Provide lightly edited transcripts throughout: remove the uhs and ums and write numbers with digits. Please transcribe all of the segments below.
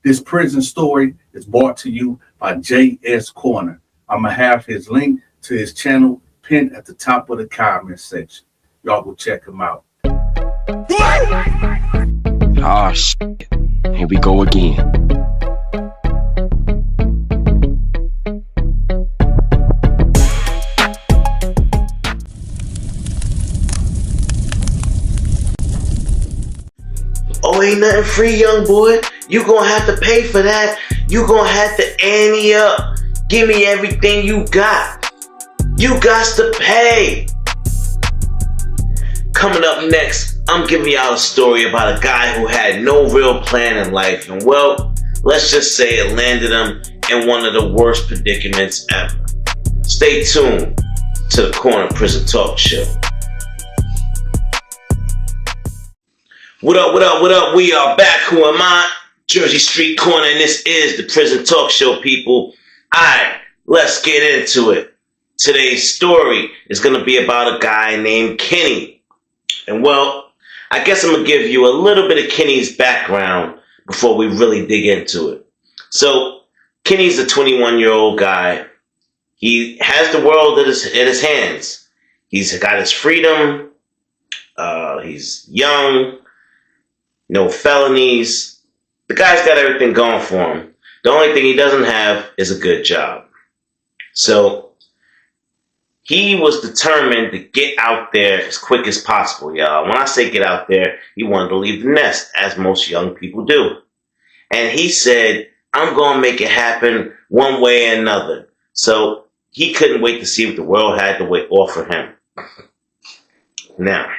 This prison story is brought to you by JS Corner. I'm going to have his link to his channel pinned at the top of the comment section. Y'all go check him out. Ah, shit. Here we go again. Oh, ain't nothing free, young boy. You gonna have to pay for that. You gonna have to ante up. Give me everything you got. You got to pay. Coming up next, I'm giving y'all a story about a guy who had no real plan in life. And well, let's just say it landed him in one of the worst predicaments ever. Stay tuned to the Corner Prison Talk Show. What up, what up, what up? We are back. Who am I? Jersey Street Corner, and this is the Prison Talk Show, people. Alright, let's get into it. Today's story is going to be about a guy named Kenny. And well, I guess I'm going to give you a little bit of Kenny's background before we really dig into it. So, Kenny's a 21-year-old guy. He has the world at his hands. He's got his freedom. He's young. No felonies. The guy's got everything going for him. The only thing he doesn't have is a good job. So, he was determined to get out there as quick as possible, y'all. When I say get out there, he wanted to leave the nest, as most young people do. And he said, I'm going to make it happen one way or another. So, he couldn't wait to see what the world had to offer him. Now,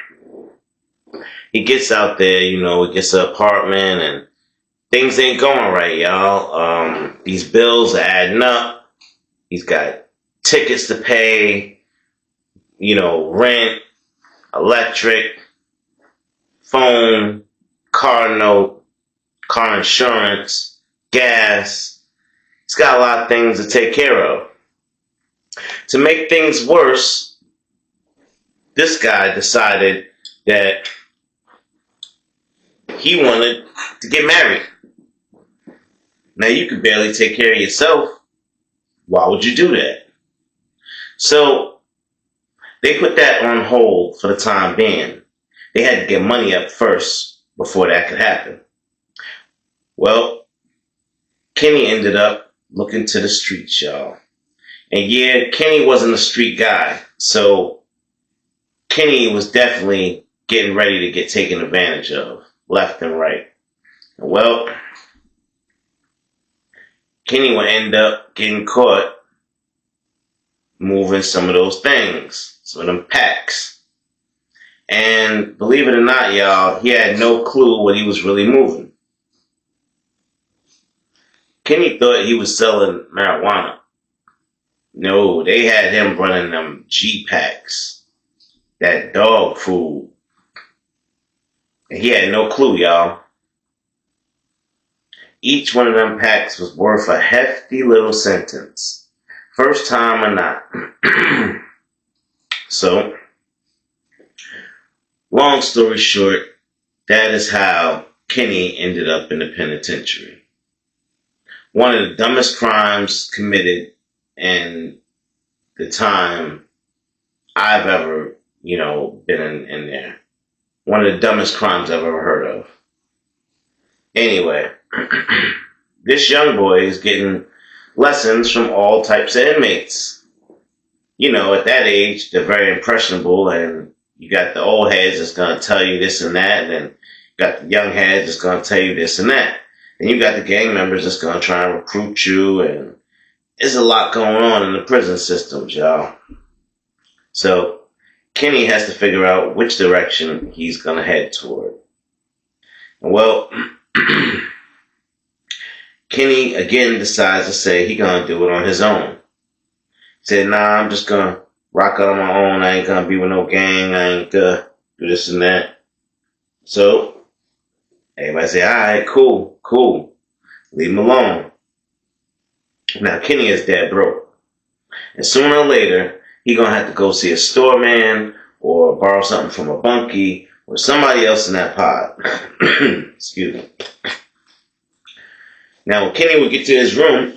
he gets out there, he gets an apartment, and things ain't going right, y'all. These bills are adding up. He's got tickets to pay, rent, electric, phone, car note, car insurance, gas. He's got a lot of things to take care of. To make things worse, this guy decided that he wanted to get married. Now, you can barely take care of yourself. Why would you do that? So, they put that on hold for the time being. They had to get money up first before that could happen. Well, Kenny ended up looking to the streets, y'all. And yeah, Kenny wasn't a street guy. So, Kenny was definitely getting ready to get taken advantage of, left and right. Well, Kenny would end up getting caught moving some of those things, some of them packs. And believe it or not, y'all, he had no clue what he was really moving. Kenny thought he was selling marijuana. No, they had him running them G-packs, that dog food. And he had no clue, y'all. Each one of them packs was worth a hefty little sentence. First time or not. So, long story short, that is how Kenny ended up in the penitentiary. One of the dumbest crimes committed in the time I've ever, been in there. One of the dumbest crimes I've ever heard of. Anyway, this young boy is getting lessons from all types of inmates. At that age, they're very impressionable, and you got the old heads that's going to tell you this and that, and then you got the young heads that's going to tell you this and that. And you got the gang members that's going to try and recruit you, and there's a lot going on in the prison systems, y'all. So, Kenny has to figure out which direction he's going to head toward. And well, Kenny again decides to say he's going to do it on his own. He said, nah, I'm just going to rock out on my own. I ain't going to be with no gang. I ain't going to do this and that. So, everybody say, all right, cool. Leave him alone. Now, Kenny is dead broke. And sooner or later, he's going to have to go see a store man or borrow something from a banky or somebody else in that pod. Excuse me. Now, when Kenny would get to his room,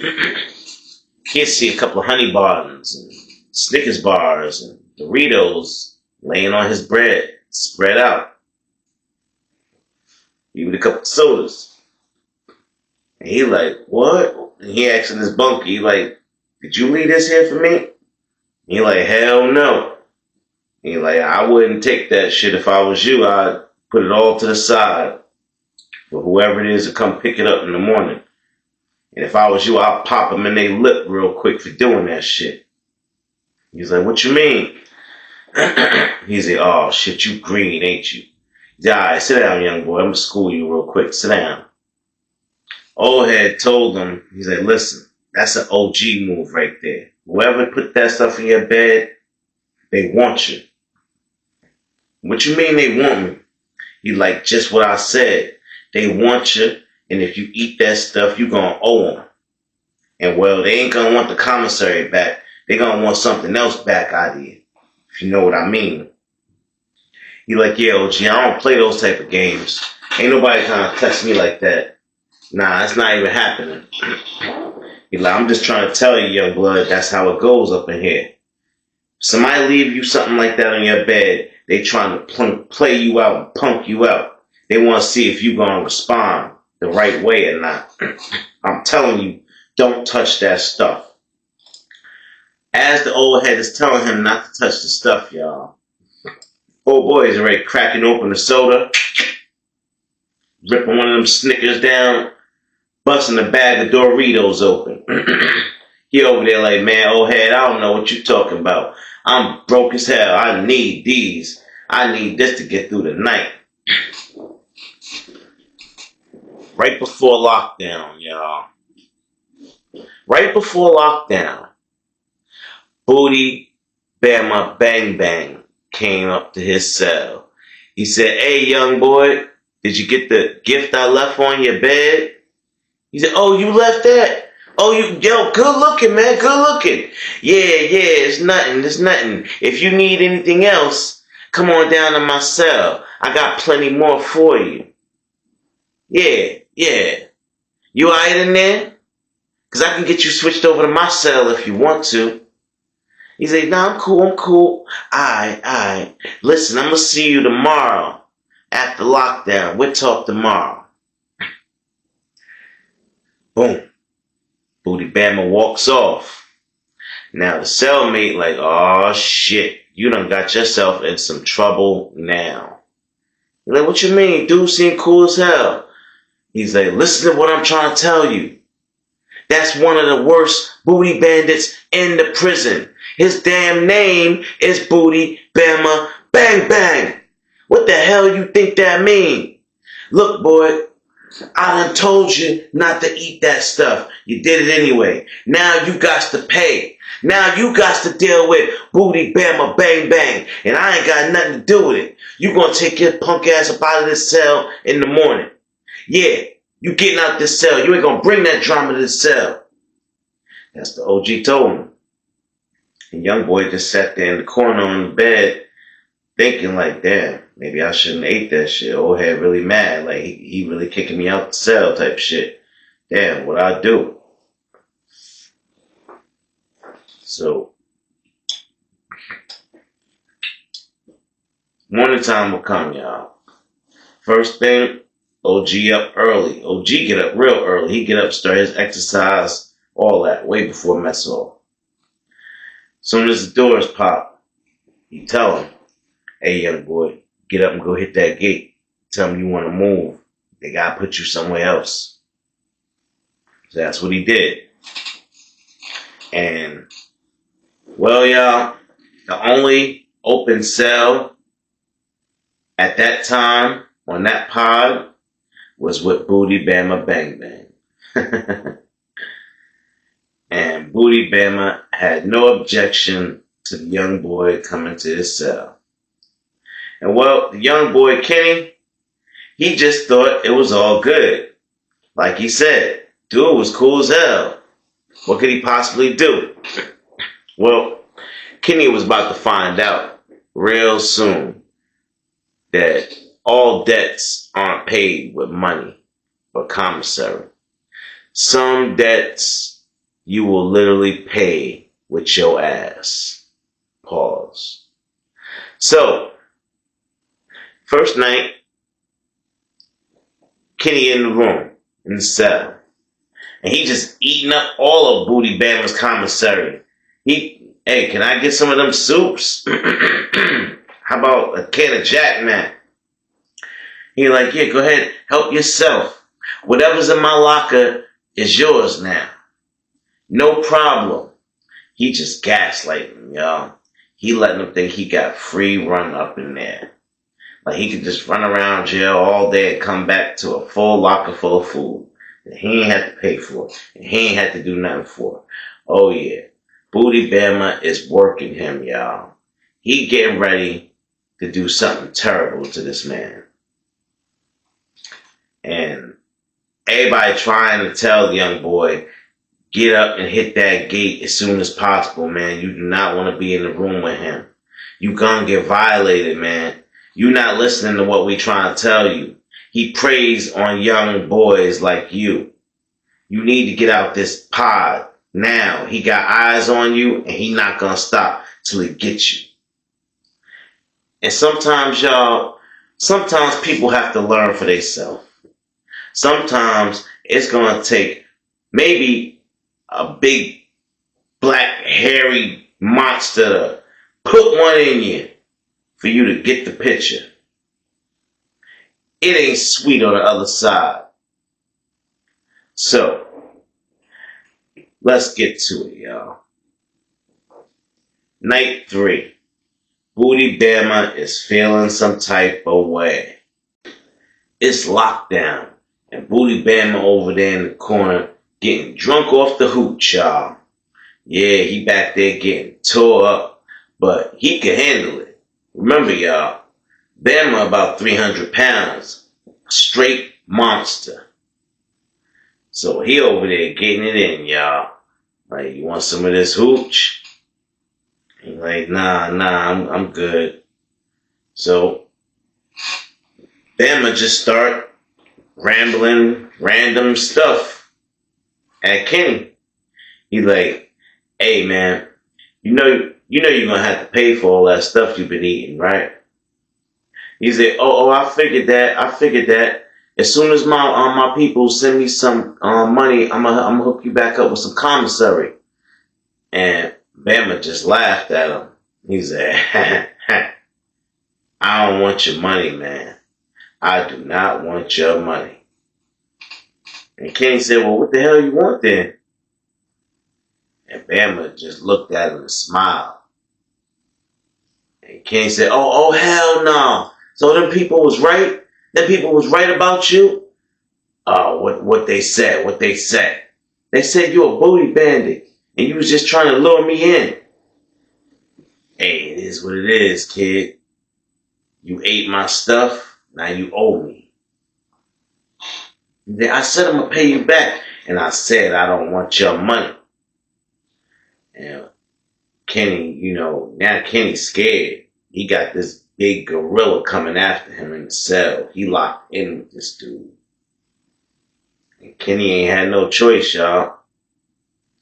he'd see a couple of honey buns and Snickers bars and Doritos laying on his bread, spread out. Even a couple of sodas. And he like, what? And he asking his bunkie, like, did you leave this here for me? And he like, hell no. And he like, I wouldn't take that shit if I was you. I'd put it all to the side for whoever it is to come pick it up in the morning. And if I was you, I'd pop them in their lip real quick for doing that shit. He's like, what you mean? He's like, oh shit, you green, ain't you? All right, sit down, young boy. I'm gonna school you real quick. Sit down. Old head told him, he's like, listen, that's an OG move right there. Whoever put that stuff in your bed, they want you. What you mean they want me? He like, just what I said. They want you, and if you eat that stuff, you gonna owe them. And well, they ain't gonna want the commissary back. They gonna want something else back out of you, if you know what I mean. He like, yeah, OG, I don't play those type of games. Ain't nobody trying to test me like that. Nah, it's not even happening. He like, I'm just trying to tell you, young blood, that's how it goes up in here. Somebody leave you something like that on your bed, they trying to play you out and punk you out. They want to see if you gonna respond the right way or not. I'm telling you, don't touch that stuff. As the old head is telling him not to touch the stuff, y'all, old boy is already cracking open the soda, ripping one of them Snickers down, busting a bag of Doritos open. He over there like, man, old head, I don't know what you talking about. I'm broke as hell. I need these. I need this to get through the night. Right before lockdown, y'all. Right before lockdown, Booty Bama Bang Bang came up to his cell. He said, hey, young boy, did you get the gift I left on your bed? He said, oh, you left that? Oh, yo, good looking, man, good looking. Yeah, it's nothing. If you need anything else, come on down to my cell. I got plenty more for you. Yeah. You all right in there? Because I can get you switched over to my cell if you want to. He said, nah, I'm cool. All right. Listen, I'm going to see you tomorrow after lockdown. We'll talk tomorrow. Boom. Booty Bama walks off. Now the cellmate like, oh shit, you done got yourself in some trouble now. He's like, what you mean? Dude seemed cool as hell. He's like, listen to what I'm trying to tell you. That's one of the worst booty bandits in the prison. His damn name is Booty Bama Bang Bang. What the hell you think that mean? Look, boy, I done told you not to eat that stuff. You did it anyway. Now you got to pay. Now you got to deal with Booty Bama Bang Bang. And I ain't got nothing to do with it. You gonna take your punk ass up out of this cell in the morning. Yeah, you getting out this cell. You ain't gonna bring that drama to this cell. That's the OG told him. And young boy just sat there in the corner on the bed thinking like, damn, maybe I shouldn't have ate that shit. Old head really mad. Like, he really kicking me out the cell type shit. Damn, what I do? So, morning time will come, y'all. First thing, OG up early. OG get up real early. He get up, start his exercise, all that, way before mess off. Soon as the doors pop, you tell him, hey, young boy, get up and go hit that gate. Tell them you want to move. They got to put you somewhere else. So that's what he did. And, well, y'all, the only open cell at that time on that pod was with Booty Bama Bang Bang. And Booty Bama had no objection to the young boy coming to his cell. And well, the young boy, Kenny, he just thought it was all good. Like he said, dude was cool as hell. What could he possibly do? Well, Kenny was about to find out real soon that all debts aren't paid with money or commissary. Some debts you will literally pay with your ass. Pause. So, first night, Kenny in the room, in the cell. And he just eating up all of Booty Bama's commissary. Hey, can I get some of them soups? How about a can of Jack Man? He like, yeah, go ahead, help yourself. Whatever's in my locker is yours now. No problem. He just gaslighting, y'all. He letting them think he got free run up in there. Like he could just run around jail all day and come back to a full locker full of food. And he ain't had to pay for it. And he ain't had to do nothing for it. Oh yeah. Booty Bama is working him, y'all. He getting ready to do something terrible to this man. And everybody trying to tell the young boy, get up and hit that gate as soon as possible, man. You do not want to be in the room with him. You gonna get violated, man. You not listening to what we trying to tell you. He preys on young boys like you. You need to get out this pod now. He got eyes on you and he not gonna stop till he gets you. And sometimes, y'all, sometimes people have to learn for themselves. Sometimes it's gonna take maybe a big black hairy monster to put one in you for you to get the picture. It ain't sweet on the other side. So, let's get to it, y'all. Night 3. Booty Bama is feeling some type of way. It's lockdown. And Booty Bama over there in the corner getting drunk off the hooch, y'all. Yeah, he back there getting tore up. But he can handle it. Remember, y'all, Bama about 300 pounds. Straight monster. So he over there getting it in, y'all. Like, you want some of this hooch? He's like, nah, I'm good. So, Bama just start rambling random stuff at Kenny. He's like, hey man, you know you're gonna have to pay for all that stuff you've been eating, right? He said, oh, I figured that. As soon as my people send me some money, I'm gonna hook you back up with some commissary. And Bama just laughed at him. He said, I don't want your money, man. I do not want your money. And Kenny said, well, what the hell you want then? And Bama just looked at him and smiled. And Kenny said, oh hell no. So them people was right? Them people was right about you? What they said. They said you a booty bandit. And you was just trying to lure me in. Hey, it is what it is, kid. You ate my stuff. Now you owe me. I said I'm going to pay you back. And I said I don't want your money. And Kenny, now Kenny's scared. He got this big gorilla coming after him in the cell. He locked in with this dude. And Kenny ain't had no choice, y'all.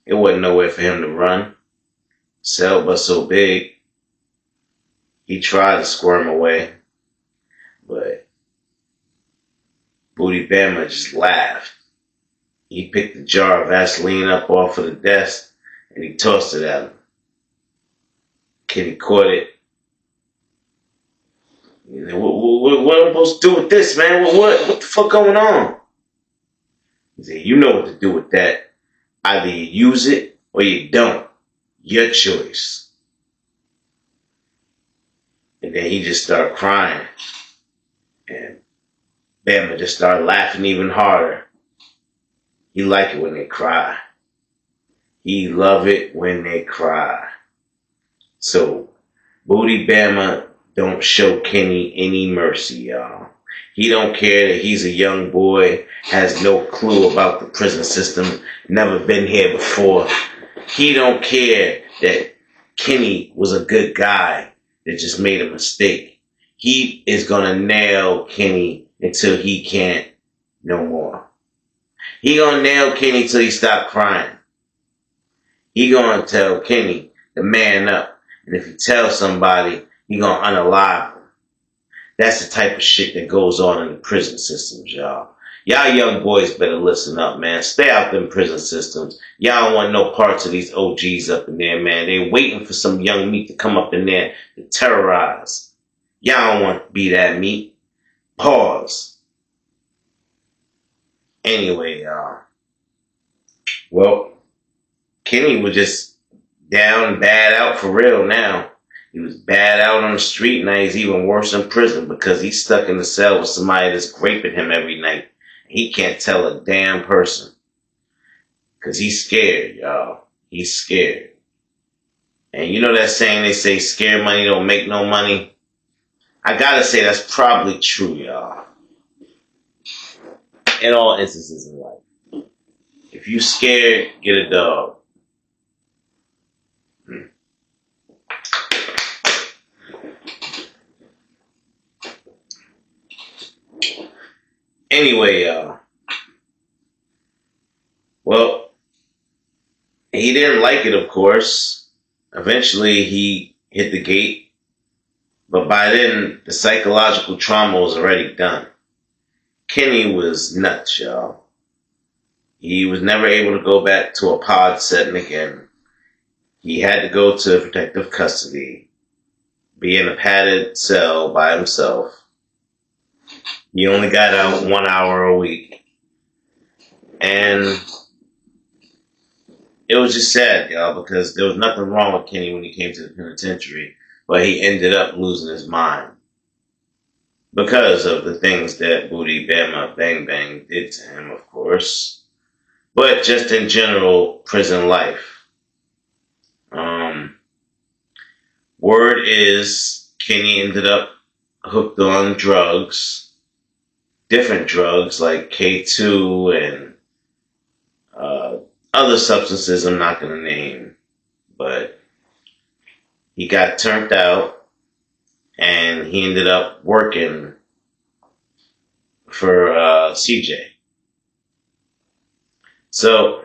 It wasn't nowhere for him to run. Cell was so big. He tried to squirm away. But Booty Bama just laughed. He picked the jar of Vaseline up off of the desk and he tossed it at him. Kenny caught it. He said, what am I supposed to do with this, man? What the fuck going on? He said, you know what to do with that. Either you use it or you don't. Your choice. And then he just started crying. And Bama just started laughing even harder. He like it when they cry. He love it when they cry. So, Booty Bama don't show Kenny any mercy, y'all. He don't care that he's a young boy, has no clue about the prison system, never been here before. He don't care that Kenny was a good guy that just made a mistake. He is gonna nail Kenny until he can't no more. He gonna nail Kenny till he stop crying. He gonna tell Kenny to man up. And if he tells somebody, he gonna unalive him. That's the type of shit that goes on in the prison systems, y'all. Y'all young boys better listen up, man. Stay out them prison systems. Y'all don't want no parts of these OGs up in there, man. They waiting for some young meat to come up in there to terrorize. Y'all don't want to be that meat. Pause. Anyway, y'all. Well, Kenny was just down, bad out for real now. He was bad out on the street. Now he's even worse in prison because he's stuck in the cell with somebody that's graping him every night. He can't tell a damn person because he's scared, y'all. He's scared. And you know that saying they say scared money don't make no money? I gotta say that's probably true, y'all. In all instances in life. If you scared, get a dog. Anyway, y'all. Well, he didn't like it, of course. Eventually, he hit the gate. But by then, the psychological trauma was already done. Kenny was nuts, y'all. He was never able to go back to a pod setting again. He had to go to protective custody, be in a padded cell by himself. He only got out 1 hour a week. And it was just sad, y'all, because there was nothing wrong with Kenny when he came to the penitentiary, but he ended up losing his mind because of the things that Booty Bama Bang Bang did to him, of course, but just in general, prison life. Word is Kenny ended up hooked on drugs, different drugs like K2 and other substances I'm not going to name, but he got turned out and he ended up working for CJ. So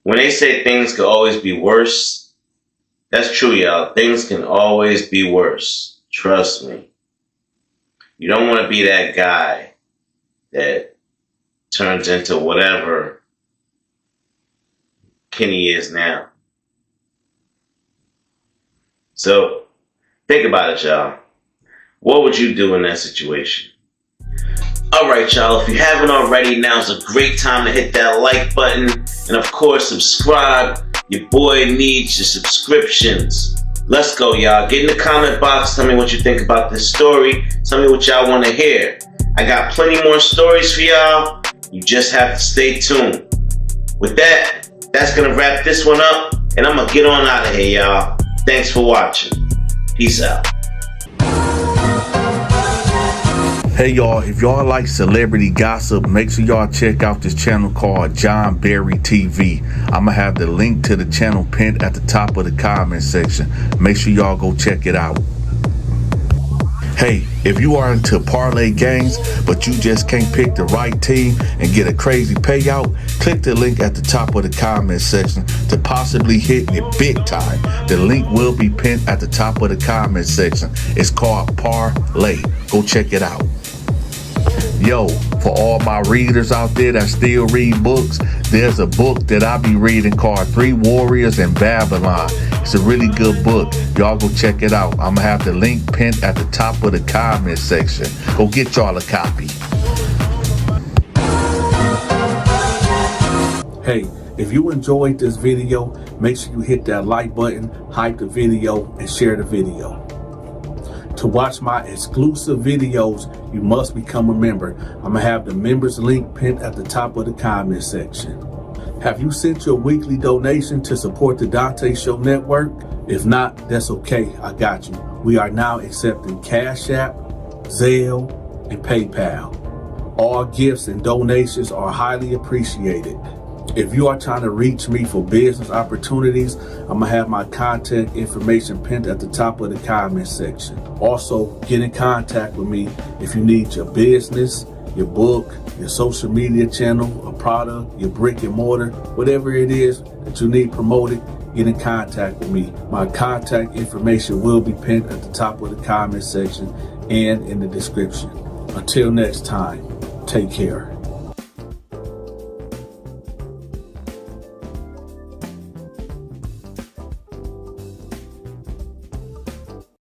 when they say things could always be worse, that's true, y'all. Things can always be worse. Trust me. You don't want to be that guy that turns into whatever Kenny is now. So, think about it, y'all. What would you do in that situation? Alright, y'all. If you haven't already, now's a great time to hit that like button. And of course, subscribe. Your boy needs your subscriptions. Let's go, y'all. Get in the comment box. Tell me what you think about this story. Tell me what y'all want to hear. I got plenty more stories for y'all. You just have to stay tuned. With that, that's going to wrap this one up. And I'm going to get on out of here, y'all. Thanks for watching. Peace out. Hey y'all, if y'all like celebrity gossip, make sure y'all check out this channel called John Berry TV. I'm gonna have the link to the channel pinned at the top of the comment section. Make sure y'all go check it out. Hey, if you are into parlay games, but you just can't pick the right team and get a crazy payout, click the link at the top of the comment section to possibly hit it big time. The link will be pinned at the top of the comment section. It's called Parlay. Go check it out. Yo, for all my readers out there that still read books, there's a book that I be reading called 3 Warriors in Babylon. It's a really good book. Y'all go check it out. I'm gonna have the link pinned at the top of the comment section. Go get y'all a copy. Hey, if you enjoyed this video, make sure you hit that like button, hype the video, and share the video. To watch my exclusive videos, you must become a member. I'm gonna have the members link pinned at the top of the comment section. Have you sent your weekly donation to support the Donta Show Network? If not, that's okay, I got you. We are now accepting Cash App, Zelle, and PayPal. All gifts and donations are highly appreciated. If you are trying to reach me for business opportunities, I'm gonna have my contact information pinned at the top of the comment section. Also, get in contact with me if you need your business, your book, your social media channel, a product, your brick and mortar, whatever it is that you need promoted, get in contact with me. My contact information will be pinned at the top of the comment section and in the description. Until next time, take care.